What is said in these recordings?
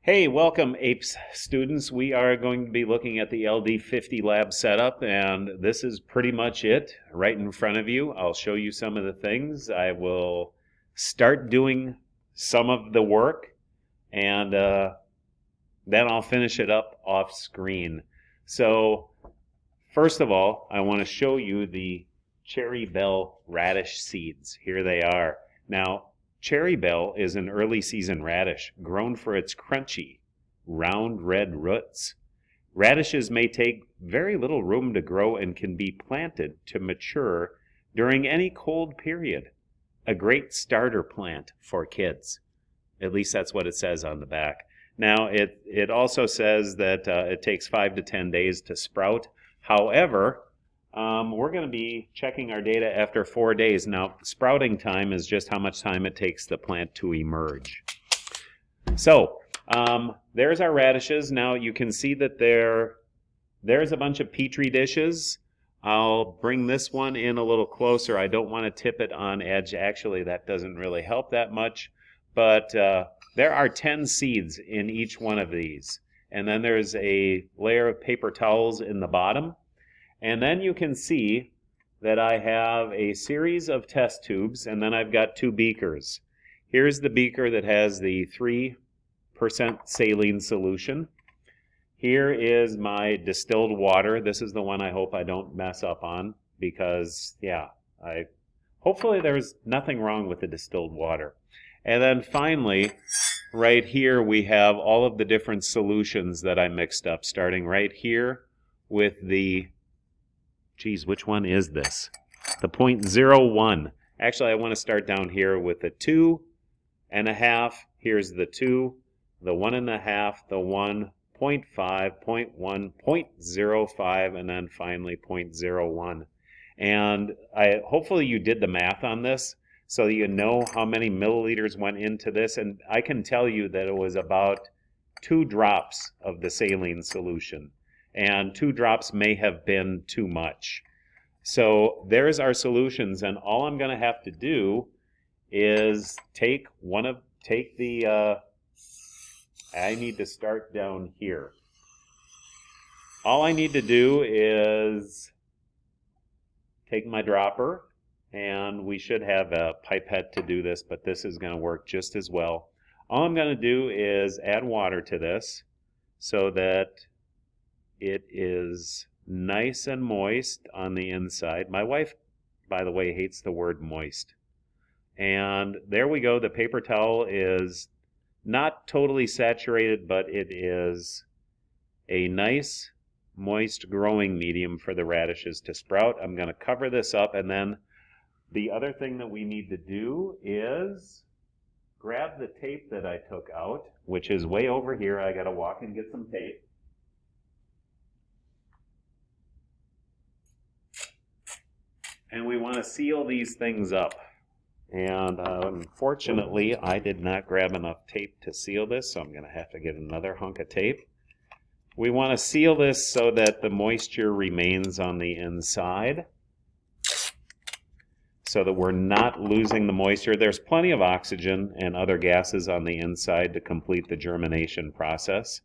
Hey, welcome APES students. We are going to be looking at the LD-50 lab setup, and this is pretty much it right in front of you. I'll show you some of the things. I will start doing some of the work, and then I'll finish it up off screen. So first of all, I want to show you the cherry bell radish seeds. Here they are. Now, cherry bell is an early season radish grown for its crunchy, round red roots. Radishes may take very little room to grow and can be planted to mature during any cold period. A great starter plant for kids. At least that's what it says on the back. Now, it also says that it takes 5 to 10 days to sprout. However, we're going to be checking our data after 4 days. Now, sprouting time is just how much time it takes the plant to emerge. So, there's our radishes. Now, you can see that there's a bunch of Petri dishes. I'll bring this one in a little closer. I don't want to tip it on edge. Actually, that doesn't really help that much. But there are 10 seeds in each one of these. And then there's a layer of paper towels in the bottom. And then you can see that I have a series of test tubes, and then I've got 2 beakers. Here's the beaker that has the 3% saline solution. Here is my distilled water. This is the one I hope I don't mess up on because, yeah, hopefully there's nothing wrong with the distilled water. And then finally, right here we have all of the different solutions that I mixed up, starting right here with the geez, which one is this? The 0.01. Actually, I want to start down here with the 2.5. Here's the 2, the 1.5, the 1, 0.5, 0.1, 0.05, and then finally 0.01. And hopefully you did the math on this so you know how many milliliters went into this. And I can tell you that it was about 2 drops of the saline solution. And 2 drops may have been too much. So there's our solutions, and all I'm going to have to do is I need to start down here. All I need to do is take my dropper, and we should have a pipette to do this, but this is going to work just as well. All I'm going to do is add water to this so that it is nice and moist on the inside. My wife, by the way, hates the word moist. And there we go. The paper towel is not totally saturated, but it is a nice, moist growing medium for the radishes to sprout. I'm going to cover this up, and then the other thing that we need to do is grab the tape that I took out, which is way over here. I got to walk and get some tape. And we want to seal these things up. And unfortunately, I did not grab enough tape to seal this, so I'm going to have to get another hunk of tape. We want to seal this so that the moisture remains on the inside, so that we're not losing the moisture. There's plenty of oxygen and other gases on the inside to complete the germination process,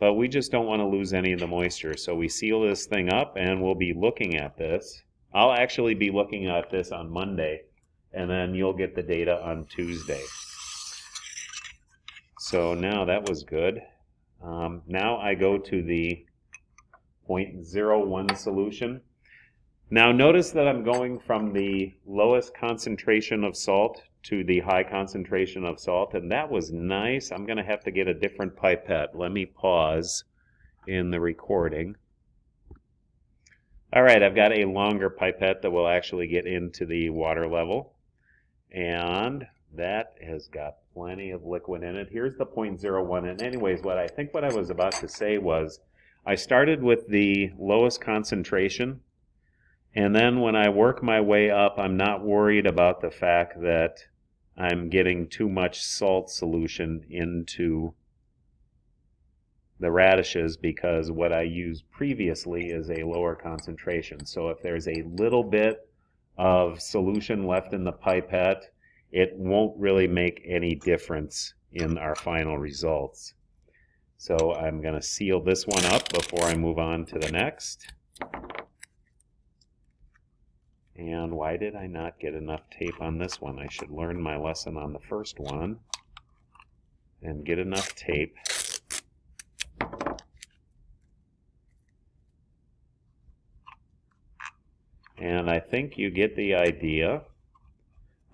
but we just don't want to lose any of the moisture. So we seal this thing up, and we'll be looking at this. I'll actually be looking at this on Monday, and then you'll get the data on Tuesday. So now that was good. Now I go to the 0.01 solution. Now notice that I'm going from the lowest concentration of salt to the high concentration of salt, and that was nice. I'm going to have to get a different pipette. Let me pause in the recording. All right, I've got a longer pipette that will actually get into the water level, and that has got plenty of liquid in it. Here's the 0.01, and anyways, what I was about to say was I started with the lowest concentration, and then when I work my way up, I'm not worried about the fact that I'm getting too much salt solution into the radishes, because what I used previously is a lower concentration. So if there's a little bit of solution left in the pipette, it won't really make any difference in our final results. So I'm going to seal this one up before I move on to the next. And why did I not get enough tape on this one? I should learn my lesson on the first one and get enough tape. And I think you get the idea.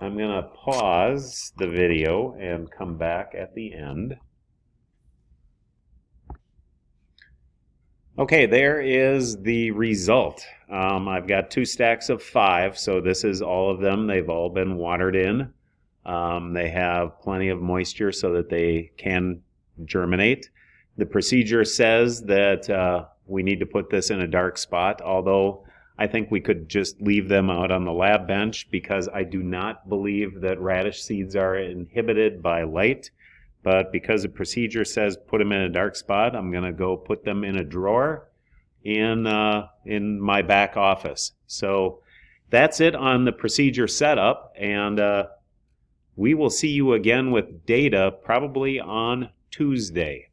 I'm going to pause the video and come back at the end. Okay, there is the result. I've got 2 stacks of 5, so this is all of them. They've all been watered in. They have plenty of moisture so that they can germinate. The procedure says that we need to put this in a dark spot, although I think we could just leave them out on the lab bench because I do not believe that radish seeds are inhibited by light. But because the procedure says put them in a dark spot, I'm going to go put them in a drawer in my back office. So that's it on the procedure setup, and we will see you again with data probably on Tuesday.